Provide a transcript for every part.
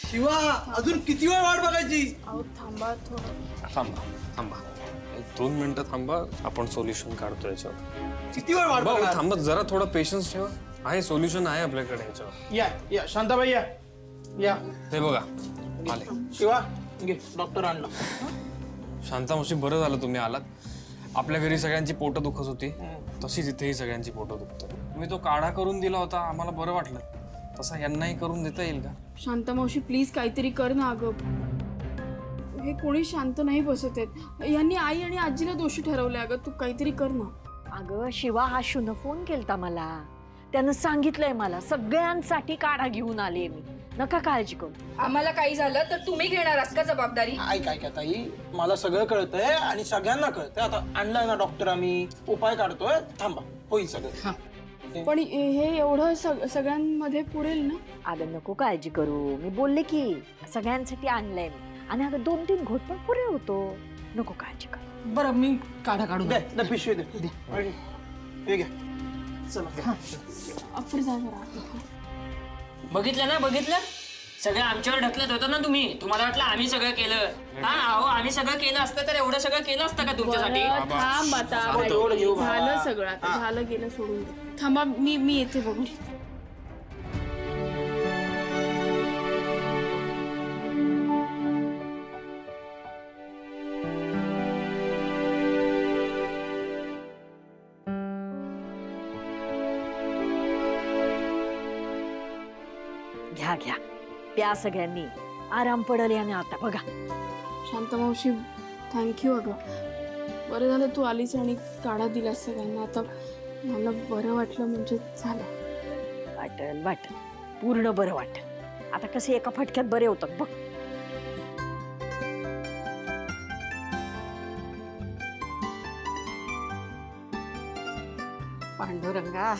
शिवा अजून किती वेळ वाट बघायची? अहो थांबा थोडं. थांबा थांबा, 2 मिनिटं थांबा, आपण सोल्युशन काढतो याच्यावर. किती वेळ वाट भाऊ बघणार? थांबा जरा, थोडा पेशन्स ठेवा. आहे सोल्युशन आहे आपल्याकडे याच्यावर. या शांताबाई या. हे बघा आले. शिवा घे, डॉक्टर आणला. शांता मावशी, बरं झालं तुम्ही आलात. आपल्या घरी सगळ्यांची पोटं दुखत होती, तशीच इथेही सगळ्यांची पोटं दुखतात. तुम्ही तो काढा करून दिला होता, आम्हाला बरं वाटलं. तसा यांनाही करून देता येईल का? शांता मावशी प्लीज काहीतरी कर ना अगं. हे कोणी शांत नाही बसत आहेत. यांनी आई आणि आजीला दोषी ठरवलंय. अगं तू काहीतरी कर ना. अगं शिवा, हा शुन फोन केलता मला. त्यानं सांगितलंय मला सगळ्यांसाठी काढा घेऊन आले मी. नका काळजी करू. आम्हाला काही झालं तर तुम्ही घेणार आहात का जबाबदारी? ऐक ताई, मला सगळं कळतंय आणि सगळ्यांना कळतंय. आता आणलाय ना डॉक्टर, आम्ही उपाय काढतोय. थांबा, होईल सगळं. पण हे एवढं सगळ्यांमध्ये पुरेल ना? अगं नको काळजी करू, मी बोलले की सगळ्यांसाठी आणलंय मी. आणि अगं 2-3 घोट पण पुरे होतो. नको काळजी करू. बरं, मी काढा काढून दे. पिशवी दे. हे घ्या. चला. आपण जा जरा. बघितलं ना, बघितलं सगळं आमच्यावर ढकलत होतं ना तुम्ही. तुम्हाला वाटलं आम्ही सगळं केलं. हा अहो, आम्ही सगळं केलं असतं तर एवढं सगळं केलं असतं का तुमच्यासाठी? बरं, थांब आता. झालं सगळं आता. झालं गेलं, सोडून दे. थांबा, मी येते बघून. घ्या घ्या, प्या सगळ्यांनी. आराम पडल याने आता. बघा शांता मावशी थँक्यू. अगं बरं झालं तू आलीस आणि काढा दिलास सगळ्यांना. आता मला बरं वाटलं, म्हणजे झालं. वाटल पूर्ण बरं वाटल. आता कसे एका फटक्यात बरे होतात बघ. पांडुरंगा,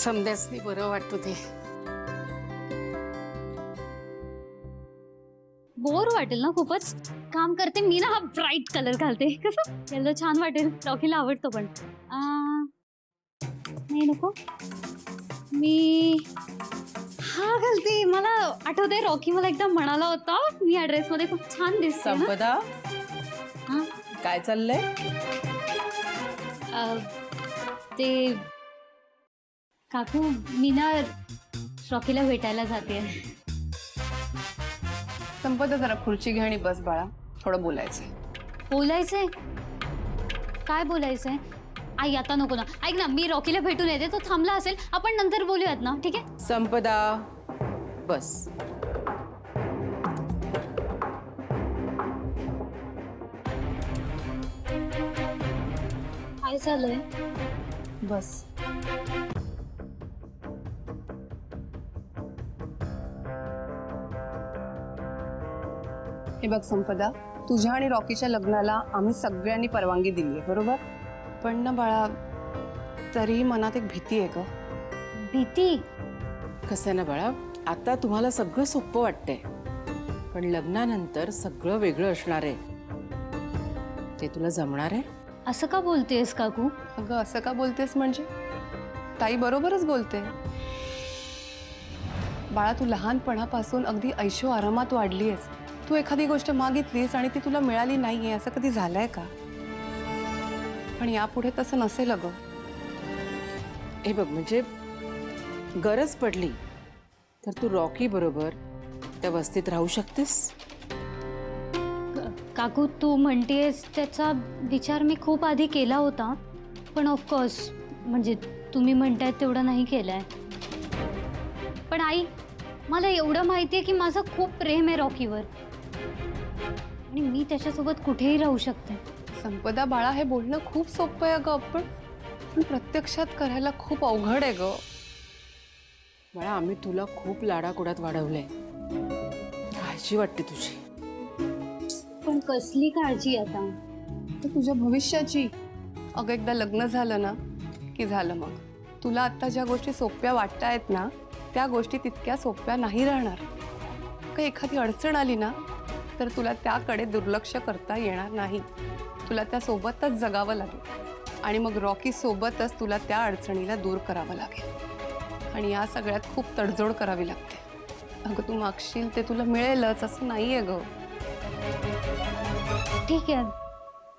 समद्यासनी बरं वाटू दे. बोर वाटेल ना खूपच. काम करते मी ना, हा ब्राईट कलर घालते. कसं येलो छान वाटेल. रॉकीला आवडतो पण. नाही नको, मी हा घालते. मला आठवते रॉकी मला एकदा म्हणाला होता मी या ड्रेस मध्ये खूप छान दिसते ना. संपदा, हा? काय चाललंय? ते काकू, मी ना रॉकीला भेटायला जाते. संपदा, जरा खुर्ची घे आणि बस बाळा, थोडं बोलायचंय. बोलायचंय? काय बोलायचंय? आई आता नको ना. ऐक ना, मी रॉकीला भेटून येते. तो थांबला असेल, आपण नंतर बोलूयात ना. ठीक आहे? संपदा, बस. काय झालंय? बस. हे बघ संपदा, तुझ्या आणि रॉकीच्या लग्नाला आम्ही सगळ्यांनी परवानगी दिली आहे, बरोबर? पण ना बाळा, तरी मनात एक भीती आहे ग. भीती? कसं आहे ना बाळा, आता तुम्हाला सगळं सोपं वाटतंय, पण लग्नानंतर सगळं वेगळं असणार आहे. ते तुला जमणार आहे? असं का बोलतेस काकू? अगं असं का बोलतेस म्हणजे? ताई बरोबरच बोलते. बाळा, तू लहानपणापासून अगदी ऐशो आरामात वाढली आहेस. तू एखादी गोष्ट मागितलीस आणि ती तुला मिळाली नाहीये, असं कधी झालंय का? पण यापुढे तसं नसेल अगं. हे बघ, म्हणजे गरज पडली तर तू रॉकी बरोबर त्या वस्तीत राहू शकतेस. काकू, तू म्हणतेस त्याचा विचार मी खूप आधी केला होता, पण ऑफकोर्स म्हणजे तुम्ही म्हणताय तेवढं नाही केलंय. पण आई, मला एवढं माहिती आहे की माझं खूप प्रेम आहे रॉकीवर आणि मी त्याच्यासोबत कुठेही राहू शकते. संपदा बाळा, हे बोलणं खूप सोपं आहे अगं, पण प्रत्यक्षात करायला खूप अवघड आहे ग. बाळा, आम्ही तुला खूप लाडाकोडात वाढवलंय. काळजी वाटते तुझी. पण कसली काळजी आता? तर तुझ्या भविष्याची. अगं एकदा लग्न झालं ना की झालं. मग तुला आता ज्या गोष्टी सोप्या वाटतायत ना, त्या गोष्टी तितक्या सोप्या नाही राहणार. काही एखादी अडचण आली ना तर तुला त्याकडे दुर्लक्ष करता येणार नाही. तुला त्यासोबतच जगावं लागेल आणि मग रॉकी सोबतच तुला त्या अडचणीला दूर करावं लागेल. आणि या सगळ्यात खूप तडजोड करावी लागते. अगं तू मागशील ते तुला मिळेलच असं नाहीये ग. ठीक आहे,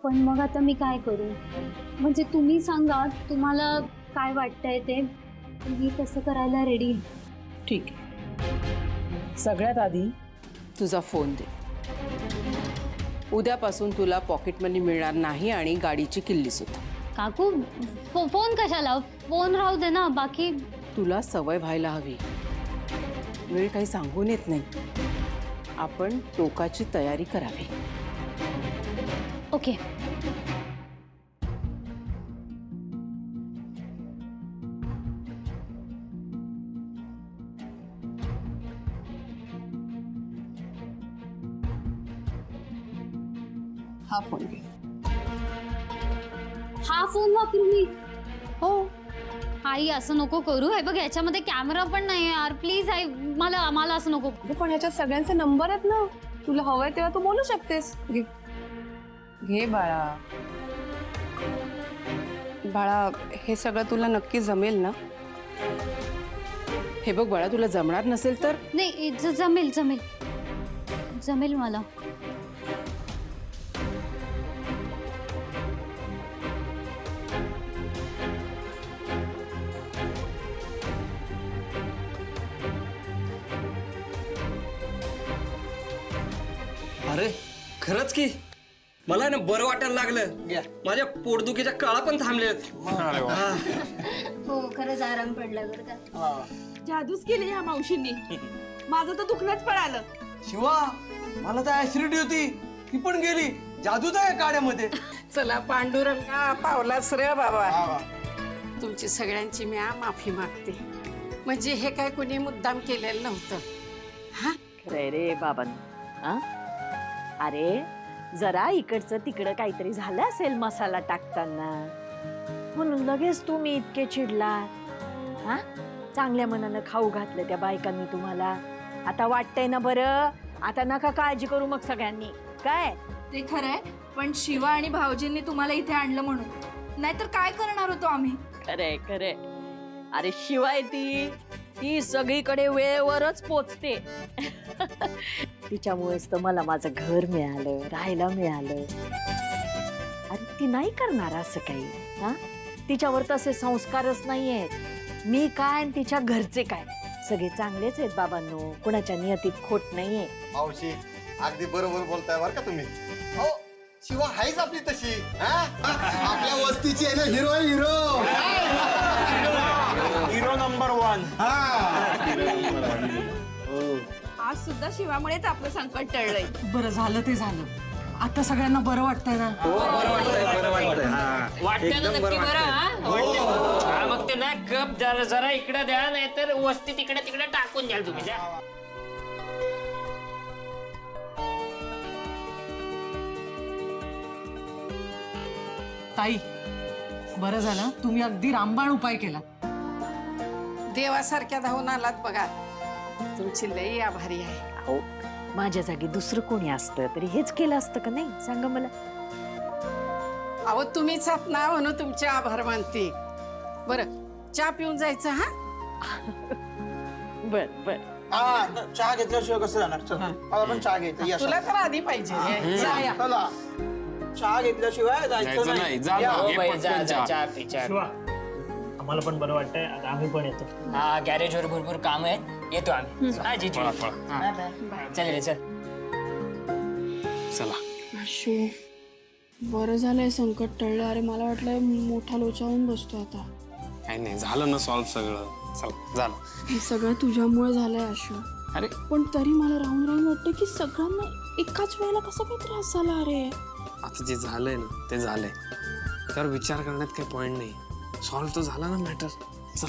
पण मग आता मी काय करू? म्हणजे तुम्ही सांगा तुम्हाला काय वाटतंय ते, मी तसं करायला रेडी. ठीक आहे, सगळ्यात आधी तुझा फोन दे. उद्यापासून तुला पॉकेट मनी मिळणार नाही आणि गाडीची किल्ली सुद्धा. काकू फोन कशाला? फोन राहू दे ना. बाकी तुला सवय व्हायला हवी. वेळ काही सांगून येत नाही. आपण टोकाची तयारी करावी. ओके. हा फोन घे. हा फोन वापरू मी? हो. आई असं नको करू. हे बघ याच्यामध्ये कॅमेरा पण नाही यार. प्लीज आई, मला असं नको. अगं पण ह्याच्यात सगळ्यांचे नंबर आहेत ना. तुला हवंय तेव्हा तू बोलू शकतेस. घे घे बाळा. बाळा हे सगळं तुला नक्की जमेल ना? हे बघ बाळा, तुला जमणार नसेल तर नाही, जमेल जमेल जमेल मला. अरे खरंच की मला ना बरं वाटायला लागलं. माझ्या पोटदुखीच्या काळा पण थांबलेत. हो खरंच आराम पडला बरं का. जादूच केली ह्या मावशींनी. माझं तर दुखणंच पळालं. शिवा, मला तर ऍसिडिटी होती, ती पण गेली. जादूच आहे काड्यामध्ये. चला पांडुरंगा, पावलाच रे बाबा. तुमची सगळ्यांची मी माफी मागते. म्हणजे हे काय कोणी मुद्दाम केलेलं नव्हतं. खरंय रे बाबांनो. हा? अरे जरा इकडचं तिकडं काहीतरी झालं असेल मसाला टाकताना, म्हणून लगेच तुम्ही इतके चिडला. हा, चांगल्या मनानं खाऊ घातलं त्या बायकांनी तुम्हाला. आता वाटतंय ना बरं? आता नका काळजी करू मग सगळ्यांनी. काय ते खरंय, पण शिवा आणि भाऊजींनी तुम्हाला इथे आणलं म्हणून, नाहीतर काय करणार होतो आम्ही. खरंय खरंय. अरे शिवाय ती सगळीकडे वेळेवरच पोचते. तिच्यामुळेच तर मला माझं घर मिळालं, राहायला मिळालं. अरे ती नाही करणार असं काही. हा, तिच्यावर तसे संस्कारच नाहीयेत. मी काय आणि तिच्या घरचे काय सगळे चांगलेच आहेत बाबांनो. कुणाच्या नियतीत खोट नाहीये. मावशी अगदी बरोबर बोलताय बरं का तुम्ही. हो, शिवा हायच आपली तशी. आपल्या वस्तीची आहे ना हिरो. Hero number 1. आज सुद्धा शिवामुळेच आपलं संकट टळलंय. बरं झालं ते झालं. आता सगळ्यांना बरं वाटतंय ना? वाटतं ना नक्की बरं. हा, मग ते ना कप जरा इकडे द्या, नाहीतर वस्ती तिकडे तिकडे टाकून द्याल तुम्ही. द्या. ताई, बरं झालं तुम्ही अगदी रामबाण उपाय केला. देवासारख्या धावून आलात बघा. तुमची लई आभारी आहे. अहो, माझ्या जागी दुसरं कोणी असतं तरी हेच केलं असतं का नाही? सांगा मला. अहो तुम्हीच आहात ना म्हणून तुमचे आभार मानते. बरं चहा पिऊन जायचं. हा बर बर. चहा घेतल्याशिवाय कसं जाणार? चल आपण चहा घ्यायचं. या तुला तर आधी पाहिजे. जा या. चला, चहा घेतल्याशिवाय जायचं जायचं नाही. नाही. जा या. जा, हो घे बाई, पटकन जा चहा. चहा पी, चहा पी. आम्हाला पण बरं वाटतंय. आता आम्ही पण येतो. हा, गॅरेजवर भरपूर काम आहेत, येतो आम्ही. हा जीजी. पळा, पळा. हा. चल रे चल. चला. आशू, बरं झालंय संकट टळलं. अरे मला वाटलं मोठा लोचावून बसतो आता. काही नाही, झालं ना सॉल्व्ह सगळं. चला झालं. हे सगळं तुझ्यामुळे झालंय आशू. अरे पण तरी मला राहून राहून वाटतं की सगळ्यांना एकाच वेळेला कसा काही त्रास झाला. अरे आता जे झालंय ना ते झालंय. त्यावर विचार करण्यात काही पॉइंट नाही. सॉल्व्ह तर झाला ना मॅटर. चल.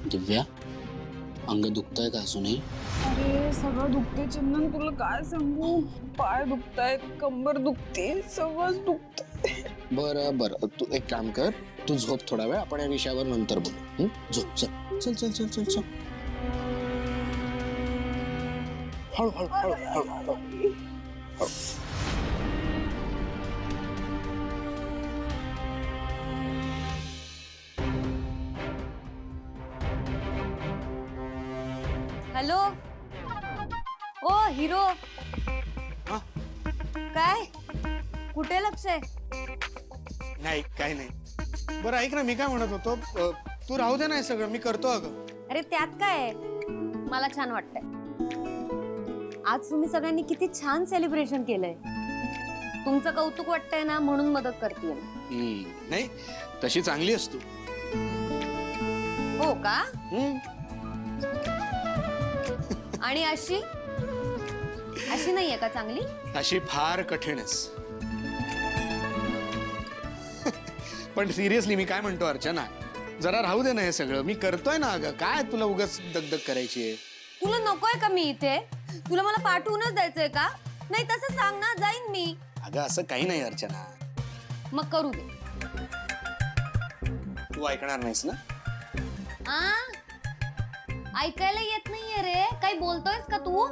दिव्या, अंग दुखतंय का अजूनही? अरे सगळं दुखते चंदन, तुला काय सांगू. पाय दुखतायत, कंबर दुखते, सगळंच दुखतंय. बरं बरं, तू एक काम कर, तू झोप थोडा वेळ, आपण या विषयावर नंतर बोलू. झोप, चल चल चल चल चल चल. हळू हळू हळू हळू हळू. हॅलो ओ हिरो, काय कुठे लक्ष आहे? नाही काय नाही. बरं ऐक ना, मी काय म्हणत होतो, तू राहू दे ना हे सगळं, मी करतो अगं. अरे त्यात काय आहे, मला छान वाटतंय. आज तुम्ही सगळ्यांनी किती छान सेलिब्रेशन केलंय. तुमचं कौतुक वाटतंय ना, म्हणून मदत करतेय. नाही तशी चांगली असतो. हो का? आणि अशी अशी नाहीये का चांगली? अशी फार कठीणच. पण सिरियसली मी काय म्हणतो अर्चना, जरा राहू दे ना हे सगळं, मी करतोय ना अगं. काय तुला उगाच दगदग करायची आहे? तुला नकोय का मी इथे? तुला मला पाठवूनच द्यायचंय का? नाही तसं सांग ना, जाईन मी. अगं असं काही नाही अर्चना. मग करू दे. तू ऐकणार नाहीस ना? ऐकायला येत नाहीये रे, काही बोलतोयस का तू?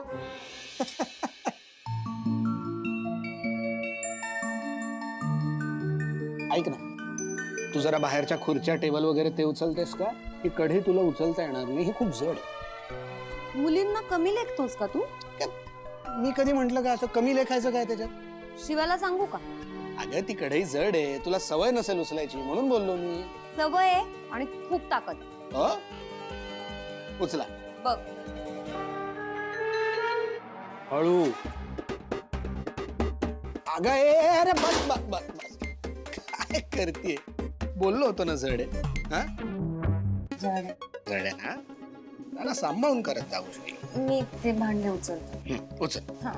ऐक ना, तू जरा बाहेरच्या खुर्च्या टेबल वगैरे ते उचलतेस का? ही कढई तुला उचलता येणार नाही, ही खूप जड आहे. मुलींना कमी लेखतोस का तू? मी कधी म्हंटल का असं कमी लेखायचं काय त्याच्यात? शिवाला सांगू का? अगं ती कढई जड आहे, तुला सवय नसेल उचलायची म्हणून बोललो मी. सवय आहे आणि खूप ताकद. उचला बघ. हळू. अगं अरे बस बस बस बस. काय करते? बोललो होतो ना जड आहे. हा जड आहे ना, मला सांभाळून करत जा गोष्टी. मी ते भांडे उचलतो. उचल. हा.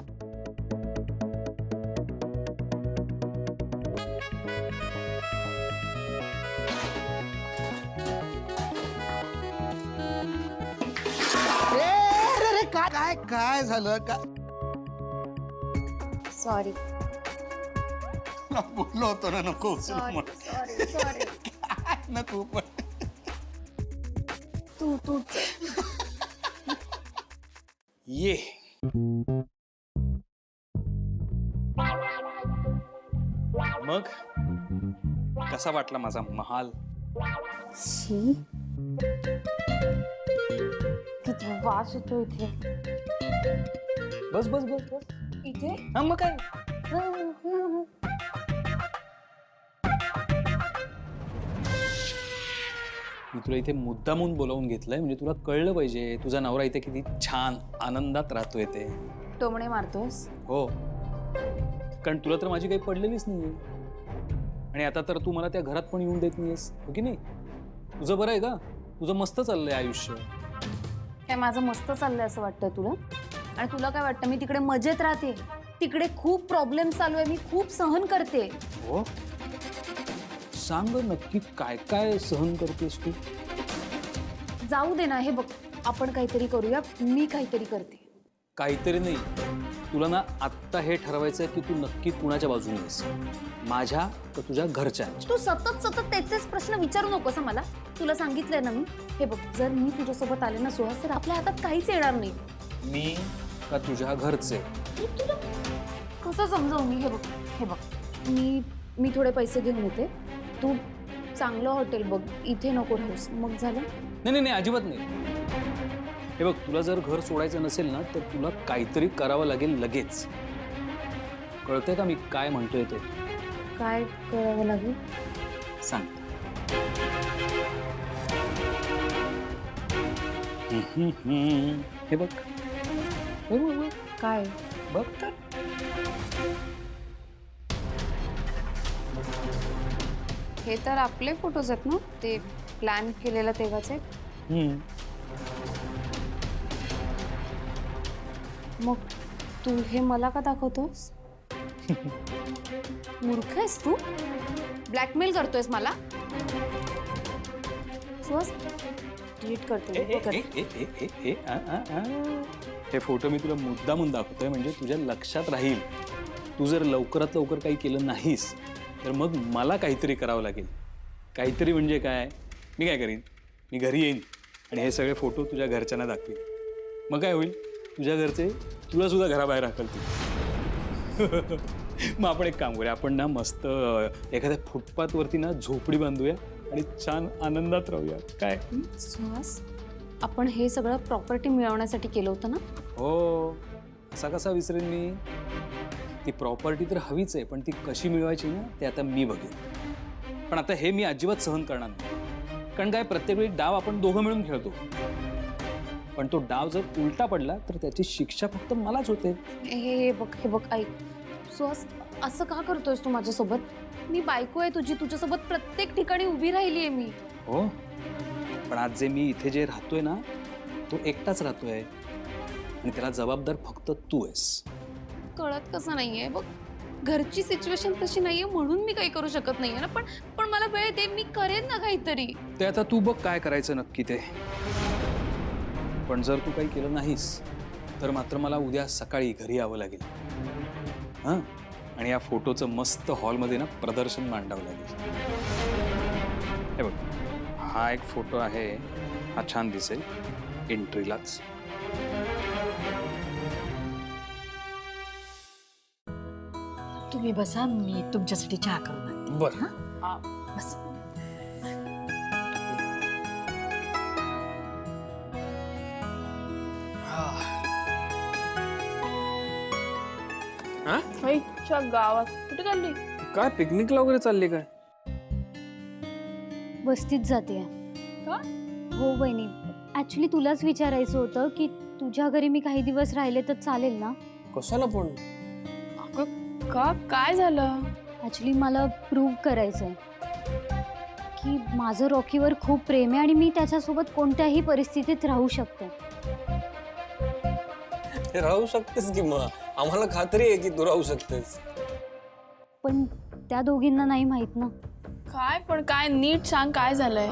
काय काय झालं का? सॉरी. बोललो होतो ना नको उचलू म्हणून. Sorry sorry. काय ना तू पण. तू ये. मग कसा वाटला माझा महाल? किती वास येतो इथे. बस बस बस बस. इथे हा मग काय. मी तुला इथे मुद्दामून बोलावून घेतलंय, म्हणजे तुला कळलं पाहिजे तुझा नवरा इथे किती छान आनंदात राहतोय ते. टोमणे मारतोयस? हो, कारण तुला तर माझी काही पडलेलीच नाहीये. आणि आता तर तू मला त्या घरात पण येऊन देत नाहीयेस, हो की नाही? तुझं बरं आहे का? तुझं मस्त चाललंय आयुष्य. काय माझं मस्त चाललंय असं वाटतंय तुला? आणि तुला काय वाटतं मी तिकडे मजेत राहते? तिकडे खूप प्रॉब्लेम चालू आहे, मी खूप सहन करते. हो, सांग नक्की काय काय सहन करतेस तू? जाऊ दे ना, हे बघ आपण काहीतरी करूया, मी काहीतरी करते. काहीतरी नाही, तुला ना आत्ता हे ठरवायचं की तू नक्की कुणाच्या बाजूने आहेस, माझ्या का तुझ्या घरच्यांच्या? तू सतत तेच प्रश्न विचारू नकोस मला. तुला सांगितलंय ना मी. हे बघ, जर मी तुझ्यासोबत आले ना सुहास, तर आपल्या हातात काहीच येणार नाही. मी का तुझ्या घरचे? तुला कसं समजावू मी? हे बघ मी थोडे पैसे घेऊन येते. तू चांगलं हॉटेल बघ, इथे नको राहूस. मग झालं? नाही, अजिबात नाही. हे बघ, तुला जर घर सोडायचं नसेल ना, तर तुला काहीतरी करावं लागेल लगेच. कळतंय का मी काय म्हणतोय ते? काय करावं लागेल सांग. हे बघ. काय बघ तर. हे तर आपले फोटोज आहेत ना, ते प्लॅन केलेलं तेव्हाचे. मग तू हे मला का दाखवतोस? मूर्ख आहेस तू? ब्लॅकमेल करतोयस मला? सुहास, नीट करते ए, ए, ए, ए, ए, ए, आ, आ, आ. हे फोटो मी तुला मुद्दामून दाखवतोय म्हणजे तुझ्या लक्षात राहील. तू जर लवकरात लवकर काही केलं नाहीस तर मग मला काहीतरी करावं लागेल. काहीतरी म्हणजे काय, मी काय करीन, मी घरी येईन आणि हे सगळे फोटो तुझ्या घरच्यांना दाखवीन. मग काय होईल, तुझ्या घरचे तुला सुद्धा घराबाहेर हाकलतील. मग आपण एक काम करूया, आपण ना मस्त एखाद्या फुटपाथवरती ना झोपडी बांधूया आणि छान आनंदात राहूया. काय सुहास, आपण हे सगळं प्रॉपर्टी मिळवण्यासाठी केलं होतं ना? हो, असा कसा विसरेन मी. ती प्रॉपर्टी तर हवीच आहे, पण ती कशी मिळवायची ना ते आता मी बघेन. पण आता हे मी अजिबात सहन करणार नाही. कारण काय, प्रत्येक वेळी डाव आपण दोघं मिळून खेळतो, पण तो डाव जर उलटा पडला तर त्याची शिक्षा फक्त मलाच होते. हे बघ ऐक सुहास, असं का करतोयस तू माझ्यासोबत? मी बायको आहे तुझी, तुझ्यासोबत प्रत्येक ठिकाणी उभी राहिली आहे मी. हो, पण आज जे मी इथे जे राहतोय ना तो एकटाच राहतोय आणि त्याला जबाबदार फक्त तू आहेस. कळत कसं नाहीये बघ, घरची सिच्युएशन तशी नाहीये म्हणून मी काही करू शकत नाहीये ना. पण मला वेळ दे, मी करेन ना काहीतरी. ते आता तू बघ काय करायचं नक्की ते. पण जर तू काही केलं नाहीस तर मात्र मला उद्या सकाळी घरी यावं लागेल. हां, आणि या फोटोचं मस्त हॉलमध्ये ना प्रदर्शन मांडावं लागेल. हे बघ, हा एक फोटो आहे, हा छान दिसेल एंट्रीलाच. तुम्ही बसा, मी तुमच्यासाठी चहा करून आणते. बरं, बस. गावात कुठे चालली? काय पिकनिकला वगैरे चालली काय? वस्तीत जाते. का? हो वहिनी, ऍक्च्युली तुलाच विचारायचं होतं की तुझ्या घरी मी काही दिवस राहिले तर चालेल ना? कशाला पण? का, काय झालं? ऍक्च्युली मला प्रूव्ह करायचंय की माझं रॉकीवर खूप प्रेम आहे आणि मी त्याच्यासोबत कोणत्याही परिस्थितीत राहू शकते. राहू शकतेस की, मग आम्हाला खात्री आहे की तू राहू शकतेस. पण त्या दोघींना नाही माहित ना. काय पण काय, नीट सांग काय झालंय?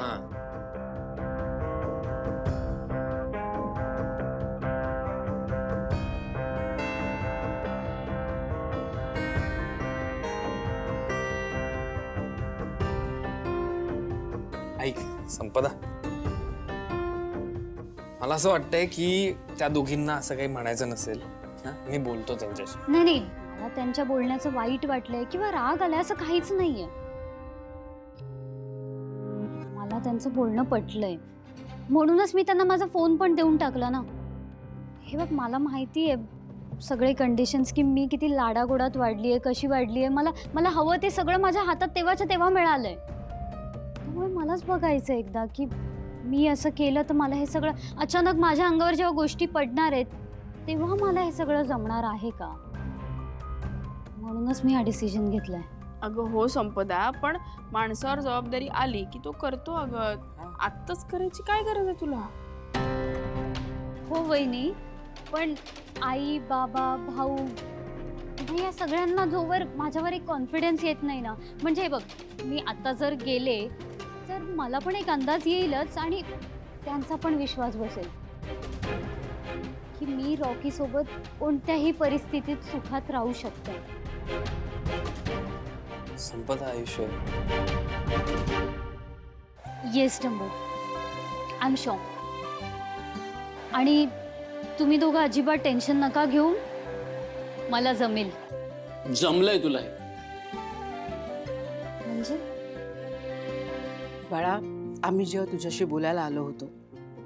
ऐक संपदा, मला असं वाटतंय की त्या दोघींना असं काही म्हणायचं नसेल. मी बोलतो त्यांच्याशी. नाही, मला त्यांच्या बोलण्याचं वाईट वाटलंय किंवा राग आलाय असं काहीच नाहीये. मला त्यांचं बोलणं पटलंय म्हणूनच मी त्यांना माझा फोन पण देऊन टाकला ना. हे बघ, मला माहिती आहे सगळे कंडिशन्स की मी किती लाडागोडात वाढलीये, कशी वाढलीये. मला हवं ते सगळं माझ्या हातात तेव्हाच्या तेव्हा मिळालंय. त्यामुळे मलाच बघायचं एकदा की मी असं केलं तर मला हे सगळं अचानक माझ्या अंगावर जेव्हा गोष्टी पडणार आहेत तेव्हा मला हे सगळं जमणार आहे का. म्हणूनच मी हा डिसिजन घेतलाय. अगं हो संपदा, पण माणसावर जबाबदारी आली की तो करतो. अगं आत्ताच करायची काय गरज आहे तुला? हो वहिनी, पण आई, बाबा, भाऊ या सगळ्यांना जोवर माझ्यावर एक कॉन्फिडन्स येत नाही ना, म्हणजे बघ, मी आता जर गेले तर मला पण एक अंदाज येईलच आणि त्यांचा पण विश्वास बसेल की मी रॉकी सोबत कोणत्याही परिस्थितीत सुखात राहू शकते. संपदा आयुष्य. Yes Dumbo, I am sure. आणि तुम्ही दोघं अजिबात टेन्शन नका घेऊ, मला जमेल. जमलंय तुला हे? म्हणजे बाळा, आम्ही जेव्हा तुझ्याशी बोलायला आलो होतो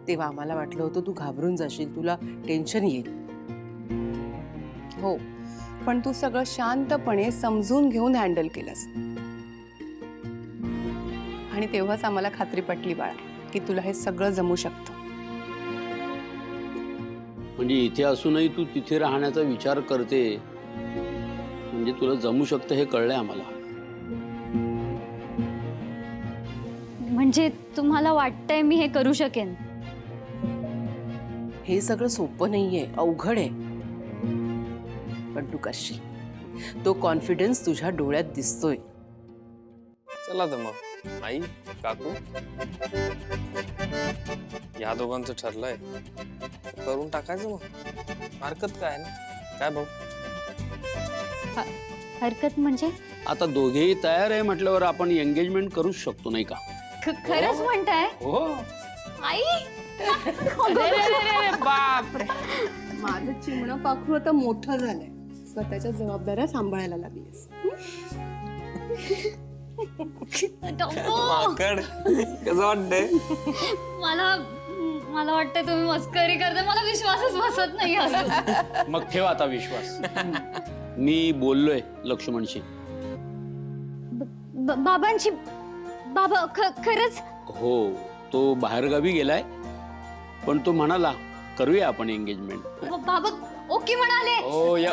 तेव्हा आम्हाला वाटलं होतं तू घाबरून जाशील, तुला टेन्शन येईल. हो, पण तू सगळं शांतपणे समजून घेऊन हँडल केलंस आणि तेव्हाच आम्हाला खात्री पटली बाळा की तुला हे सगळं जमू शकतं. म्हणजे इथे असूनही तू तिथे राहण्याचा विचार करते म्हणजे तुला जमू शकतं हे कळलंय आम्हाला. म्हणजे तुम्हाला वाटतंय मी हे करू शकेन? हे सगळं सोपं नाहीये, अवघड आहे, पण तू करशील. तो कॉन्फिडन्स तुझ्या डोळ्यात दिसतोय. चला तर मग आई काकू या दोघांचं ठरलंय करून टाकायचं मग हरकत काय ना काय भाऊ हरकत म्हणजे आता दोघेही तयार आहे म्हटल्यावर आपण एंगेजमेंट करूच शकतो नाही का? खरंच म्हणताय हो आई बापरे. माझं चिमणं पाखरू आता मोठं झालंय, स्वतःच्या जबाबदाऱ्या सांभाळायला लागलीस. माकड कसं वाटतंय? मला वाटतं तुम्ही मस्करी करता, मला विश्वासच बसत नाही अजून. मग ठेव आता विश्वास. मी बोललोय लक्ष्मणशी. बाबांची बाबा खरंच? हो, तो बाहेरगावी गेलाय पण तो म्हणाला करूया आपण एंगेजमेंट. बाबा ओके म्हणाले. हो या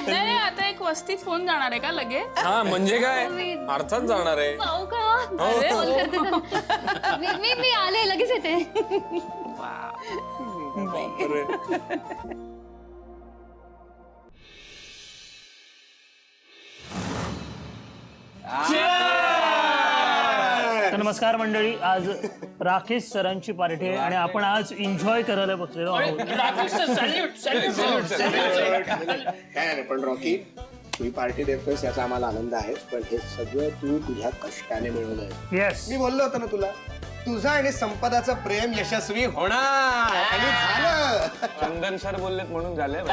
नाही आता एक वस्ती फोन जाणार आहे का लगेच? हा म्हणजे काय अर्थात जाणार आहे. जाऊ का? फोन करते त्याला. मी आले लगेच येते. नमस्कार मंडळी, आज राकेश सरांची पार्टी आहे आणि आपण आज एन्जॉय करायला बसलेलो आहोत. काय पण रॉकी तू पार्टी देतोयस याचा आम्हाला आनंद आहे, पण हे सगळं तू तुझ्या कष्टाने मिळवलंय. येस, मी बोललो होतो ना तुला, तुझा आणि संपदाचं प्रेम यशस्वी होणार आणि झालं. चंदन सर बोललेत म्हणून झालंय.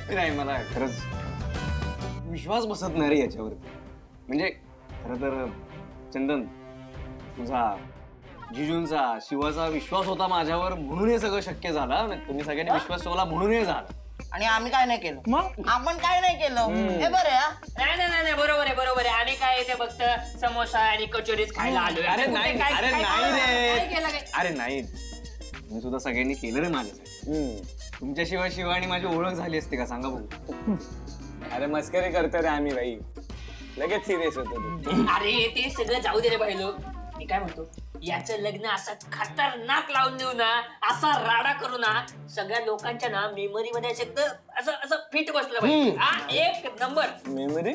नाही मला खरंच विश्वास बसत नाही रे याच्यावरती. म्हणजे खरं तर चंदन तुझा जिजूंचा शिवाचा विश्वास होता माझ्यावर म्हणून हे सगळं शक्य झालं. तुम्ही सगळ्यांनी विश्वास ठेवला म्हणून हे झालं. आणि आम्ही काय नाही केलं, मग आपण काय नाही केलं हे बरं आहे. नाही बरोबर आहे बरोबर आहे. आम्ही काय ते फक्त समोसा आणि कचोरीच खायला आलोय. अरे नाही रे, काय अरे नाही, तुम्ही सुद्धा सगळ्यांनी केलं रे माझ्यासाठी. तुमच्याशिवाय शिवाय आणि माझी ओळख झाली असते का सांगा बघू. अरे मस्करी करतो रे आम्ही बाई, लगेच सिरियस होतो. अरे ते सगळं जाऊ दे रे बाईलो. मी काय म्हणतो, याचं लग्न असं खतरनाक लावून देऊ ना, असा राडा करू ना, सगळ्या लोकांच्या ना मेमरी मध्ये असं असं फिट बसलं पाहिजे. एक नंबर मेमरी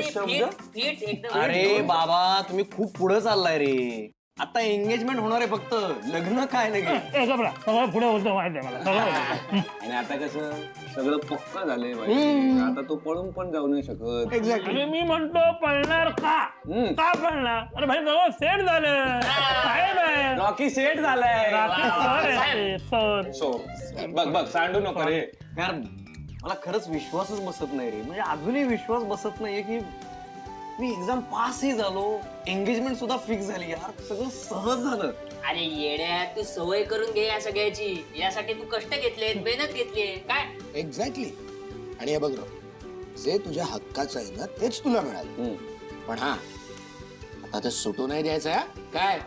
फिट एकदम. अरे बाबा तुम्ही खूप पुढे चाललाय रे. आता एंगेजमेंट होणार आहे फक्त, लग्न काय नाही. सगळं पुढे होतं माहिती आहे मला सगळं. आणि आता कसं सगळं पक्क झालंय बाई. आता तो पळून पण जाऊ नाही शकत. आणि मी म्हणतो पळणार का पळणार? अरे भाई सगळं सेट झालं. साहेब आहे, रॉकी सेट झालाय. सर बघ सांडू नको रे यार. मला खरंच विश्वासच बसत नाही रे. म्हणजे अजूनही विश्वास बसत नाहीये की मी एक्झाम पासही झालो, एंगेजमेंट सुद्धा फिक्स झाली. यार सगळं सहज झालं. अरे येड्या, तू सवय करून घे या सगळ्याची. यासाठी तू कष्ट घेतलेत, मेहनत घेतली काय. एक्झॅक्टली. आणि हे बघ जे तुझ्या हक्काचं आहे ना तेच तुला मिळालं. पण हा आता ते सुटू नाही द्यायचं काय.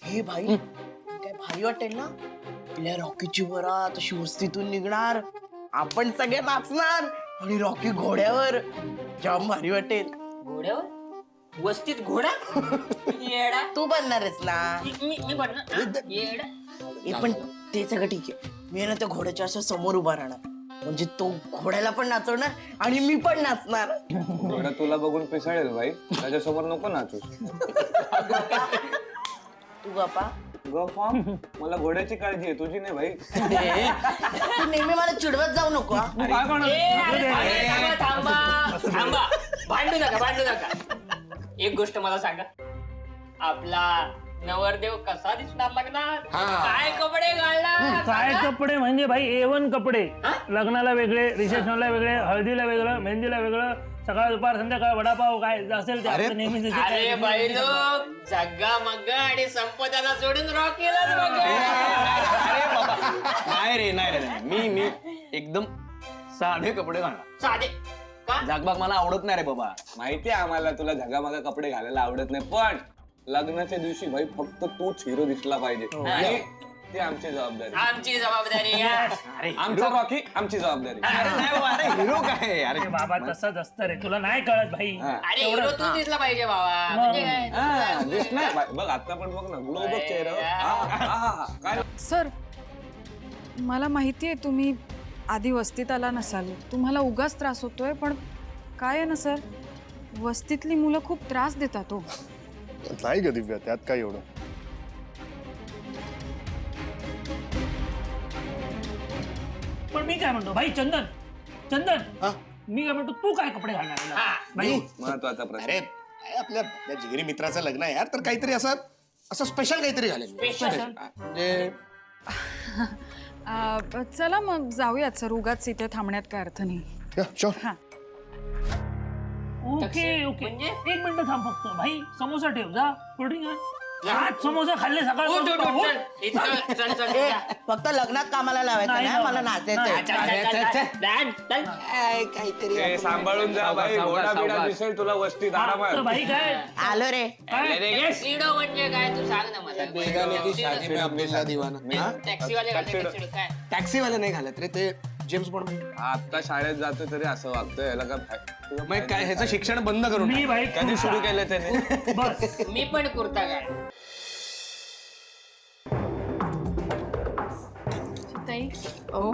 हे भाई काय भारी वाटेल ना, आपल्या रॉकीची वरात अशी वस्तीतून निघणार, आपण सगळे नाचणार आणि रॉकी घोड्यावर. जाम भारी वाटेल. घोड्यावर वस्तीत घोडा? येडा तू बनणारच ना. मी बनणार येडा. हे पण ते सगळं ठीक आहे. मी ना त्या घोड्याच्या असं समोर उभा राहणार, म्हणजे तो घोड्याला पण नाचवणार आणि मी पण नाचणार. घोडा तुला बघून पिसाळेल बाई, त्याच्यासमोर नको नाचू. तू गप्पा मला घोड्याची काळजी आहे, तुझी नाही भाई. तू नेहमी मला चिडवत जाऊ नको. थांबा, भांडू नका. एक गोष्ट मला सांगा, आपला नवरदेव कसा दिसणार लग्नात? काय कपडे घालणार? काय कपडे म्हणजे भाई A1 कपडे. लग्नाला वेगळे, रिसेप्शनला वेगळे, हळदीला वेगळं, मेहंदीला वेगळं, सकाळ दुपार संध्याकाळ वडापाव काय असेल ते नेहमीच. अरे बाई लोक, जग्गा मग्गा आणि संपदाला सोडून रॉकीलाच बघा. नाही रे मी एकदम साधे कपडे घालणार. साधे का? झाकबाग मला आवडत नाही रे बाबा. माहितीये आम्हाला तुला झगामागा कपडे घालायला आवडत नाही, पण लग्नाच्या दिवशी भाई फक्त तूच हिरो दिसला पाहिजे. आणि ती आमची जबाबदारी. आमची जबाबदारी. आमचा रॉकी आमची जबाबदारी. अरे हिरो काय? अरे बाबा तसंच असतं रे, तुला नाही कळत भाई. अरे हिरो तू दिसला पाहिजे बाबा. म्हणजे काय दिसणार बघ आता पण बघ ना, ग्लो बघ चेहरा. काय सर मला माहिती आहे तुम्ही आधी वस्तीत आला नसाल, तुम्हाला उगाच त्रास होतोय. पण काय आहे ना सर, वस्तीतली मुलं खूप त्रास देतात हो. नाही ग दिव्या, त्यात काय एवढं. पण मी काय म्हणतो भाई चंदन, मी काय म्हणतो, तू काय कपडे घालणार भाई? महत्वाचा प्रश्न. अरे आपल्या जिगरी मित्राचं लग्न आहे यार, तर काहीतरी असं स्पेशल काहीतरी घालेल. म्हणजे चला मग जाऊयात सर, उगाच इथे थांबण्यात काय अर्थ नाही. ओके ओके, एक मिनिट थांब फक्त. भाई समोसा ठेव, जा कोल्ड्रिंक आण. आज समोसा खाल्ले सकाळ. फक्त लग्नात कामाला लावायचं नाही, मला नाचायचंय. काहीतरी सांभाळून जा भाई, घोडा बिडा दिसेल तुला वस्तीत आरामात. भाई काय आलो रे. सिडो म्हणजे काय तू सांग ना मला. टॅक्सीवाले नाही घालत रे, ते जेम्स बॉन्ड. आता शाळेत जातो तरी असं वागतं, याला मग काय ह्याचं शिक्षण बंद करून मी भाई कधी सुरू केलं त्याने? बस मी पण कुर्ता काय. ताई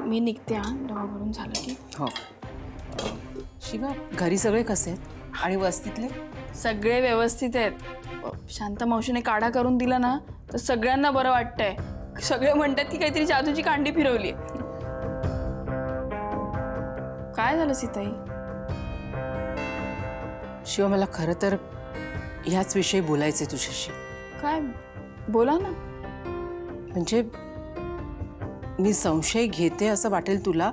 मी निघते हा, डबा भरून झालं की. हो. शिवा, घरी सगळे कसे आहेत आणि वस्तीतले? सगळे व्यवस्थित आहेत. शांता मावशीने काढा करून दिला ना, तर सगळ्यांना बरं वाटतंय. सगळे म्हणतात की काहीतरी जादूची कांडी फिरवली. काय झालं सीताई? शिवा, मला खरं तर ह्याच विषयी बोलायचंय तुझ्याशी. काय? बोला ना. म्हणजे मी संशय घेते असं वाटेल तुला,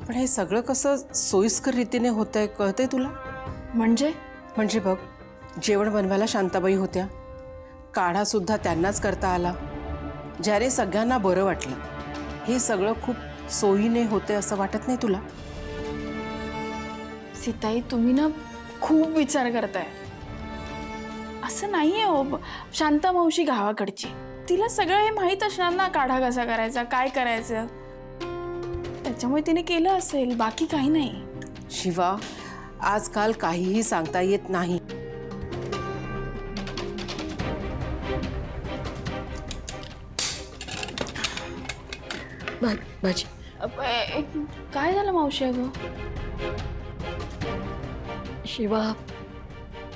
पण हे सगळं कसं सोयीस्कर रीतीने होतंय कळतंय तुला? म्हणजे बघ, जेवण बनवायला शांताबाई होत्या, काढा सुद्धा त्यांनाच करता आला, ज्याने सगळ्यांना बरं वाटलं. हे सगळं खूप सोयीने होते असं वाटत नाही तुला? सीताई, तुम्ही ना खूप विचार करताय. असं नाहीये हो. शांता मावशी गावाकडची, तिला सगळं हे माहीत असणार ना, काढा कसा करायचा, काय करायचं. त्याच्यामुळे तिने केलं असेल, बाकी काही नाही. शिवा, आजकाल काहीही सांगता येत नाही. माझी काय झालं मावशी? अगं शिवा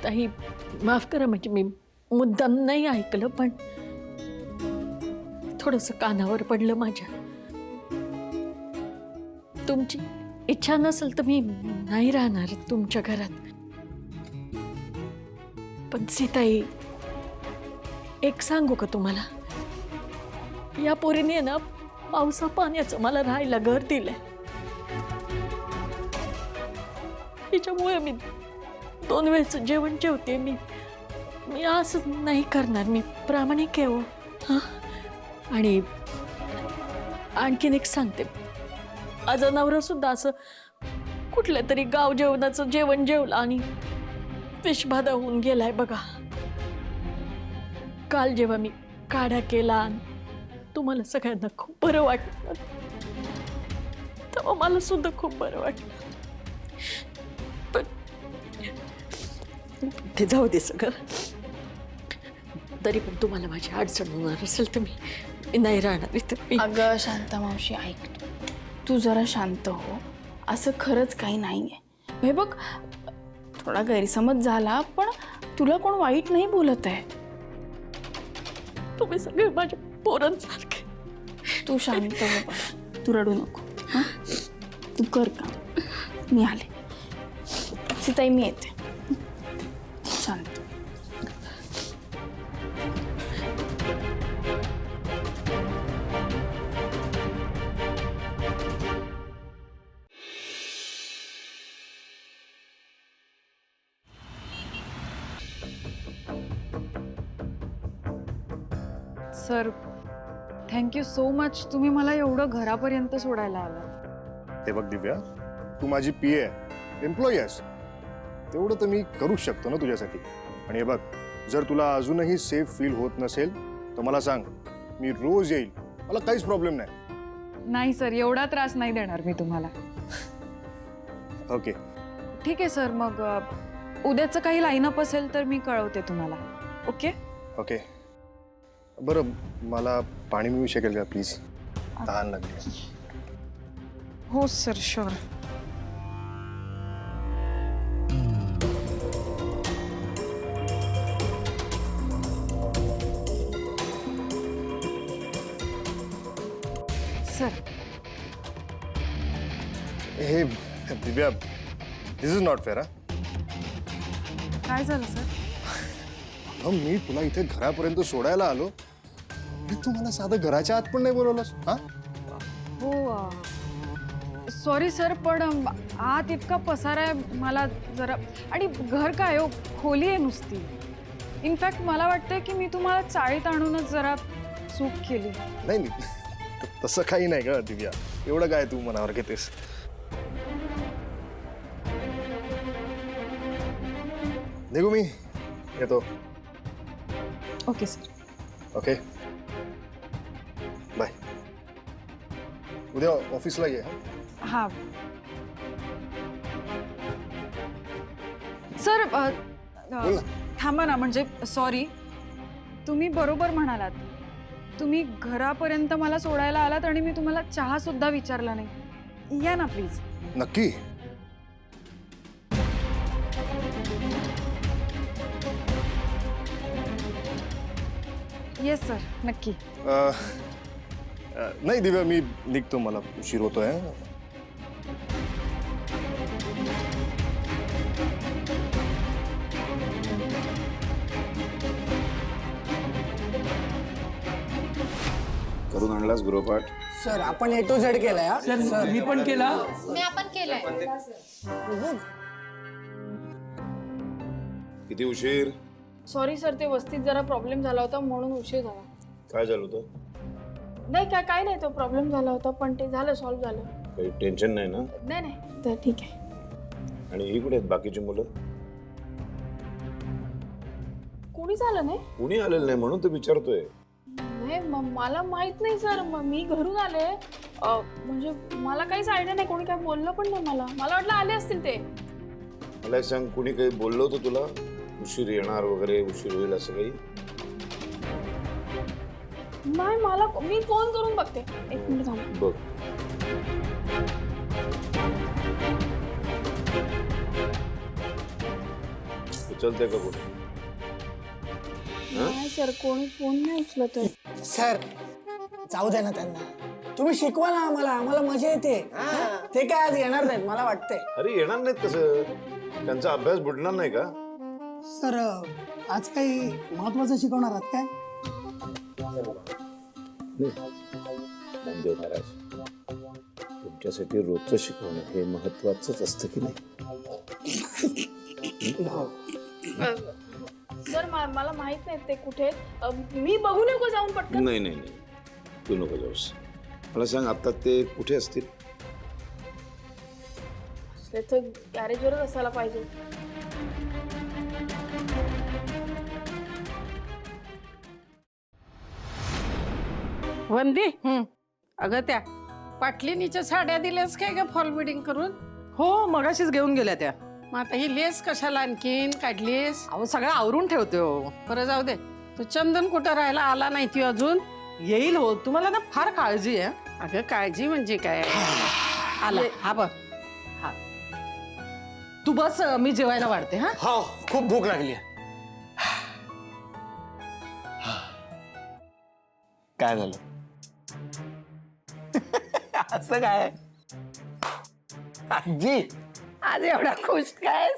ताई, माफ करा, म्हणजे मी मुद्दाम नाही ऐकलं, पण थोडंसं कानावर पडलं माझ्या. तुमची इच्छा नसेल तर मी नाही राहणार तुमच्या घरात. पण सीताई, एक सांगू का तुम्हाला? या पोरीने ना पावसा पाण्याचं मला राहायला घर दिलंय. हिच्यामुळे मी 2 वेळचं जेवण जेवते. मी असं नाही करणार, मी प्रामाणिक आहे हो. हां, आणि आणखीन एक सांगते, माझा नवरा सुद्धा असं कुठल्या तरी गाव जेवणाचं जेवण जेवलं आणि विषबाधा होऊन गेलाय बघा. काल जेव्हा मी काढा केला, तुम्हाला सगळ्यांना खूप बरं वाटलं, तेव्हा मला सुद्धा खूप बरं वाटलं. पण ते जाऊ दे सगळं. तरी पण तुम्हाला माझी अडचण होणार असेल तर मी नाही राहणार इथं. अगं शांता मावशी, ऐक, तू जरा शांत हो. असं खरंच काही नाहीये. हे बघ, थोडा गैरसमज झाला, पण तुला कोण वाईट नाही बोलत आहे. तुम्ही सगळे माझ्या पोरांसारखे. तू शांत हो, तू रडू नको. हां, तू कर का. मी आले. सीताई, मी येते. शांत. Sir, thank you so much. तुम्ही मला एवढं घरापर्यंत सोडायला आला. हे बघ दिव्या, तू माझी पीए आहे, एम्प्लॉई आहेस, तेवढं तर मी करूच शकतो ना तुझ्यासाठी. आणि हे बघ, जर तुला अजूनही सेफ फील होत नसेल तर मला सांग, मी रोज येईल, मला काहीच प्रॉब्लेम नाही. नाही सर, एवढा त्रास नाही देणार मी तुम्हाला. ओके, ठीक आहे सर. मग उद्याचं काही लाईनअप असेल तर मी कळवते तुम्हाला. Okay okay. बरं, मला पाणी मिळू शकेल का प्लीज? तहान लागली. हो सर शुअर. सर हे दिव्या, दिस इज नॉट फेअर. काय झालं सर? मी तुला इथे घरापर्यंत सोडायला आलो, तू मला साधं घराच्या आत पण नाही बोलवलंस. हा, हो सॉरी सर, पण आत इतका पसारा आहे मला जरा, आणि घर काय हो, खोली आहे नुसती. इनफॅक्ट मला वाटतंय की मी तुम्हाला चाळीत आणूनच जरा चूक केली. नाही नाही, तसं काही नाही ग दिव्या, एवढं काय तू मनावर घेतेस. निघू मी, येतो. Okay sir. Okay bye. उद्या ऑफिसला ये. हा सर, थांबा ना, म्हणजे सॉरी, तुम्ही बरोबर म्हणालात. तुम्ही घरापर्यंत मला सोडायला आलात आणि मी तुम्हाला चहा सुद्धा विचारला नाही. या ना प्लीज. नक्की. येस सर, नक्की. नाही दिव्या, मी निघतो, मला उशीर होतोय. करून आणलास गृहपाठ? सर आपण A to Z केलाय. सर मी पण केला. मी आपण केलंय. किती उशीर? सॉरी सर, ते वस्तीत जरा प्रॉब्लेम झाला होता म्हणून उशीर झाला. काय झालं होतं? नाही काय नाही, तो प्रॉब्लेम झाला होता पण ते झालं, सॉल्व्ह झालं. काही टेन्शन नाही ना? नाही तर ठीक आहे. आणि ही कुठे आहेत बाकीची मुलं? कोणी झालं नाही. कुणी आलेलं नाही म्हणून तर विचारतोय. नाही मला माहित नाही सर, मी घरून आले, म्हणजे मला काहीच आयडिया नाही, कोणी काय बोललं पण नाही मला वाटलं आले असतील ते. मला एक सांग, कुणी काही बोललं होतं तुला उशीर येणार वगैरे, उशीर होईल असं काही? नाही मी फोन करून बघते. एक मिनिट थांब. बघ. उचलते का कुठे? नाही सर, कोणी फोन नाही उचलत आहे. सर जाऊ द्या ना त्यांना, तुम्ही शिकवा ना आम्हाला मजा येते. ते काय आज येणार नाहीत मला वाटतंय. अरे येणार नाहीत कसं? त्यांचा अभ्यास बुडणार नाही का? सर आज काही महत्वाचं शिकवणार आहात काय? नामदेव महाराज, तुमच्यासाठी रोजचं शिकवणं हे महत्वाचंच असतं की नाही? सर मला माहित नाही ते कुठे, मी बघू नको जाऊन पटकन. नाही तू नको जाऊस. मला सांग, आता ते कुठे असतील? गॅरेजवरच असायला पाहिजे. वंदी, अगं त्या पाटलिनीच्या साड्या दिल्यास काय ग फॉल बिडिंग करून? हो मगाशीच घेऊन गेल्या त्या. मग आता ही लेस कशाला आणखीन काढलीस? अहो सगळं आवरून ठेवते हो. बरं जाऊ दे. तू चंदन कुठं राहायला आला नाही ती अजून? येईल हो, तुम्हाला ना फार काळजी आहे. अगं काळजी म्हणजे काय? आला हा बघ. तू बस, मी जेवायला वाढते. हो खूप भूक लागली. काय झालं? असं काय आजी? आज एवढा खुश काय?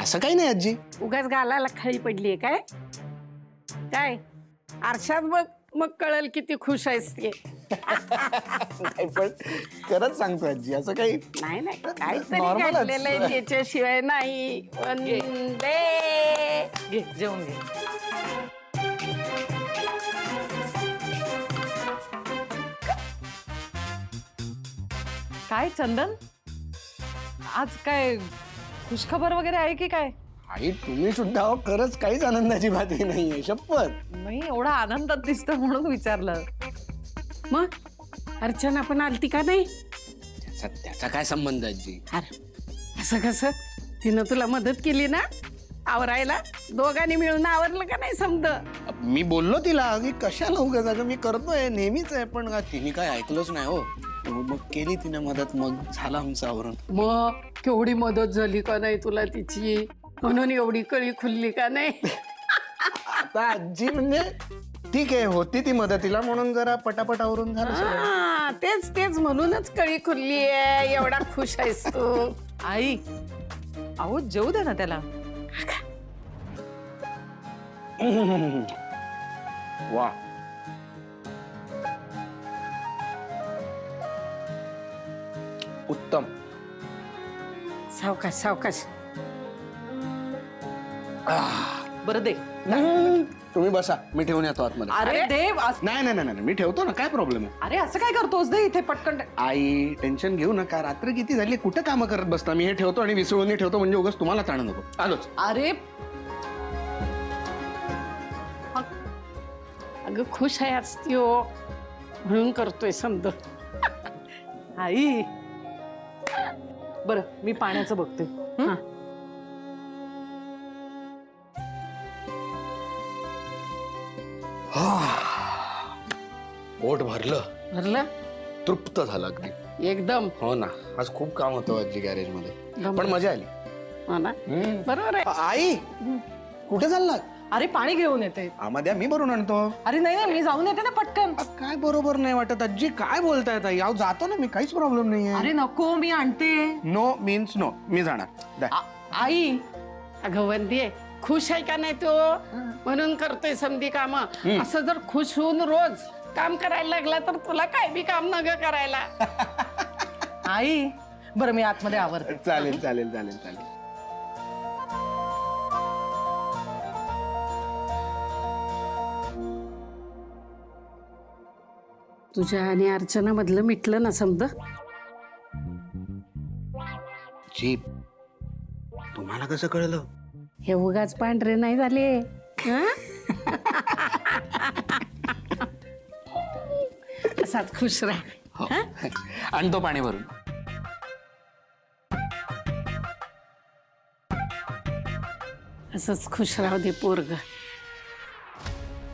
असं काही नाही आजी. उगाच गालाला खळी पडलीये काय? काय आरशात बघ, मग कळल किती खुश आहेस ते. पण खरंच सांगतो आजी, असं काही नाही काहीतरी घडलेलं आहे त्याच्याशिवाय नाही. वंदे, घे जेवून घे. काय चंदन, आज काय खुशखबर वगैरे आहे की काय? आई तुम्ही सुद्धा खरंच काहीच आनंदाची बातमी नाहीये, शपथ. नाही, एवढा आनंदात दिसतं म्हणून विचारलं. मग अर्चना पण आलती का नाही? त्याचा काय संबंध आजी? अरे असं कसं, तिनं तुला मदत केली ना आवरायला? दोघांनी मिळून आवरलं का नाही समज? मी बोललो तिला की कशाला उगाच, अगं मी करतोय नेहमीच आहे, पण तिने काय ऐकलंच नाही हो. मग केली तिने मदत, मग झालं आमचं आवरण. मग केवढी मदत झाली का नाही तुला तिची, म्हणून एवढी कळी खुलली का नाही? आता आजी म्हणजे ठीक आहे, होती ती मदतीला म्हणून जरा पटापट आवरून झालं सगळं. हा, तेच तेच म्हणूनच कळी खुलली आहे. एवढा खुश आहेस तू. आई अहो जेवू दे ना त्याला. वा, उत्तम. सावकाश सावकाश. बरं दे. तुम्ही बसा, मी ठेवून येतो आतमध्ये. अरे देव, नाही नाही नाही, मी ठेवतो ना, काय प्रॉब्लेम आहे. अरे असं काय करतोस? दे इथे पटकन. आई टेन्शन घेऊ नका, रात्र किती झाली, कुठं कामं करत बसता. मी हे ठेवतो आणि विसळून ठेवतो, म्हणजे उगाच तुम्हाला ताण नको. आलोच. अरे अगं खुश आहे आज ती हो, म्हणून करतोय समज. आई बरं मी पाण्याचं बघते. हा. पोट भरलं, भरलं तृप्त झालं अगदी एकदम. हो ना, आज खूप काम होतं आजी गॅरेज मध्ये, गमत. पण मजा आली. हो ना, बरोबर आहे. आई कुठे चाललात? अरे पाणी घेऊन येते. आम्हाला मी भरून आणतो. अरे नाही नाही, मी जाऊन येते ना पटकन. काय बरोबर नाही वाटत आजी, काय बोलतायत आई? अहो जातो ना मी, काहीच प्रॉब्लेम नाहीये. अरे नको, मी आणते. नो मीन्स नो, मी जाणार. द्या. आई अगं वंदे, खुश आहे का नाही तो, म्हणून करतोय समधी काम. असं जर खुश होऊन रोज काम करायला लागला तर तुला काय बी काम न ग करायला. आई बरं मी आतमध्ये आवरते. चालेल चालेल चालेल चालेल. तुझ्या आणि अर्चना मधलं मिटलं ना समज. जी, तुम्हाला कसं कळलं? हे उगाच पांढरे नाही झाले. हं? असाच खुश राह. हं? आणतो पाणी भरून. असंच खुश राहू दे पोरग.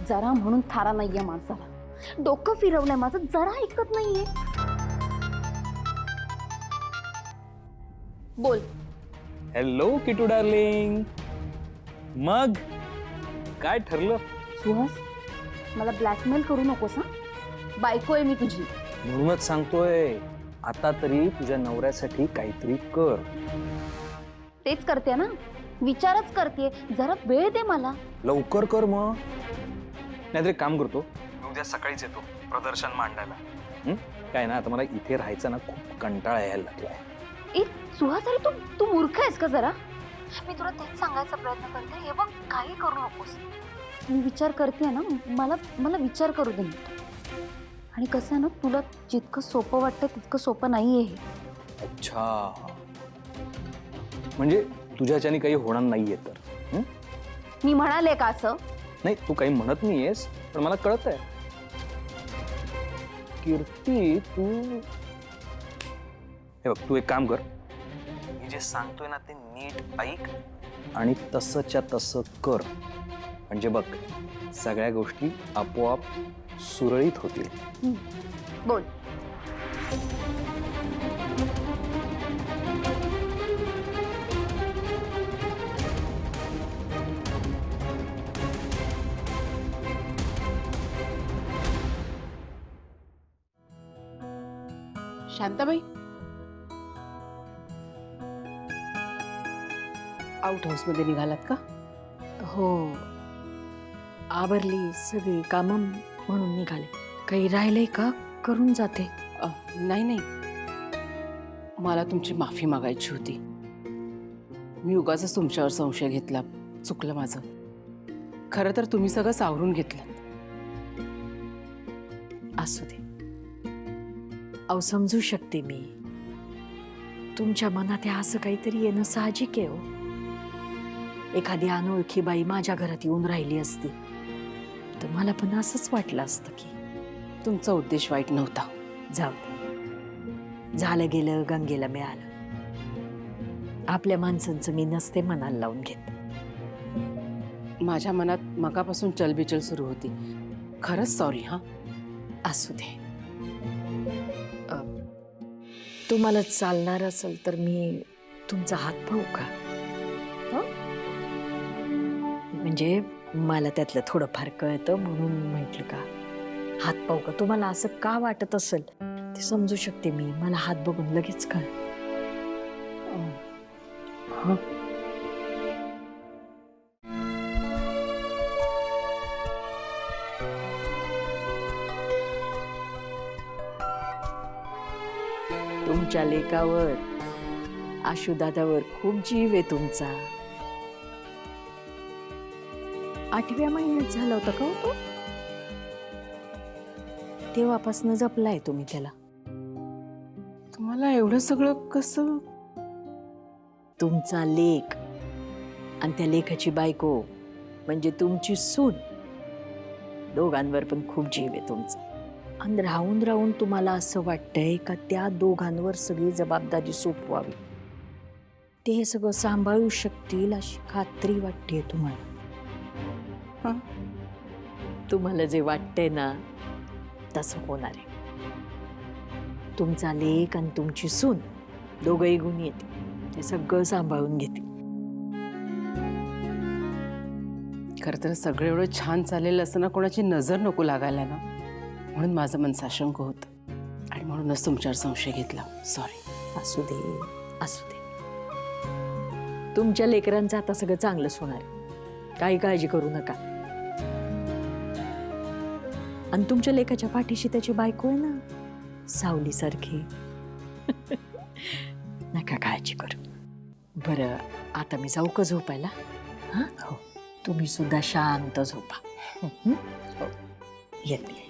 जरा म्हणून थारा नाहीये माणसाला. डोकं फिरवलंय माझं, जरा ऐकत नाहीये. बोल. हॅलो किटू डार्लिंग, मग काय ठरलं? सुहास, मला ब्लॅकमेल करू नकोस. हा, बायको आहे मी तुझी. म्हणूनच सांगतोय, आता तरी तुझ्या नवऱ्यासाठी काहीतरी कर. तेच करते ना, विचारच करते. जरा वेळ दे मला. लवकर कर मग. नाहीतर एक काम करतो, उद्या सकाळीच येतो प्रदर्शन मांडायला. काय ना, आता मला इथे राहायचा ना खूप कंटाळा यायला लागलाय. ए सुहास, अरे तू मूर्ख आहेस का जरा? मी तुला तेच सांगायचा प्रयत्न करते. हे बघ, काही करू नकोस. मी विचार करते ना, मला विचार करू दे. आणि कसं आहे ना, तुला जितकं सोपं वाटतं तितकं सोपं नाहीये हे. अच्छा, म्हणजे तुझ्याच्याने काही होणार नाहीये तर? मी म्हणाले का असं? नाही, तू काही म्हणत नाहीयेस, पण मला कळत आहे. कीर्ती, तू हे बघ, तू एक काम कर, मी जे सांगतोय ना ते नीट ऐक आणि तसंच्या तसं कर. म्हणजे बघ, सगळ्या गोष्टी आपोआप सुरळीत होतील. बोल. शांताबाई, आउट हाऊस मध्ये निघालात का? हो, आवरली सगळी कामं म्हणून निघाले. काही राहिलंय का? करून जाते. नाही नाही, मला तुमची माफी मागायची होती. मी उगाचच तुमच्यावर संशय घेतला, चुकलं माझं. खरं तर तुम्ही सगळं सावरून घेतलं. असू दे. अहो, समजू शकते मी. तुमच्या मनात असं काहीतरी येणं साहजिक आहे हो. एखादी अनोळखी बाई माझ्या घरात येऊन राहिली असती तर मला पण असंच वाटलं असतं की. तुमचा उद्देश वाईट नव्हता. जाऊ दे, झालं गेलं गंगेला मिळालं. आपल्या माणसांचं मी नसते मनाला लावून घेत. माझ्या मनात मगापासून चलबिचल सुरू होती. खरंच सॉरी. हा, असू दे. तुम्हाला चालणार असेल तर मी तुमचा हात पाहू का? हं? म्हणजे मला त्यातलं थोडंफार कळतं म्हणून म्हटलं का हात पाहू का? तुम्हाला असं का वाटत असेल ते समजू शकते मी. मला हात बघून लगेच कळ. हं. तुमच्या लेकावर आशुदादावर खूप जीव आहे तुमचा. 8व्या महिन्यात झाला होता का तो? तेव्हापासून जपलाय तुम्ही त्याला. तुम्हाला एवढं सगळं कसं? तुमचा लेक आणि त्या लेकाची बायको म्हणजे तुमची सून, दोघांवर पण खूप जीव आहे तुमचा. आणि राहून राहून तुम्हाला असं वाटतंय का त्या दोघांवर सगळी जबाबदारी सोपवावी, ते हे सगळं सांभाळू शकतील अशी खात्री वाटते तुम्हाला. तुम्हाला जे वाटतंय ना तसं होणार आहे. तुमचा लेक आणि तुमची सून दोघंही गुणी आहेत, ते सगळं सांभाळून घेते. खरं तर सगळं एवढं छान चाललेलं असताना कोणाची नजर नको लागायला ना, म्हणून माझं मन साशंक होतं आणि म्हणूनच तुमच्यावर संशय घेतला. सॉरी. असू दे असू दे, तुमच्या लेकरांचं आता सगळं चांगलंच होणार आहे, काही काळजी करू नका. आणि तुमच्या लेकाच्या पाठीशी त्याची बायको आहे ना, सावलीसारखी. नका काळजी करू. बरं, आता मी जाऊ का झोपायला? हां, हो. तुम्ही सुद्धा शांत झोपा. येते.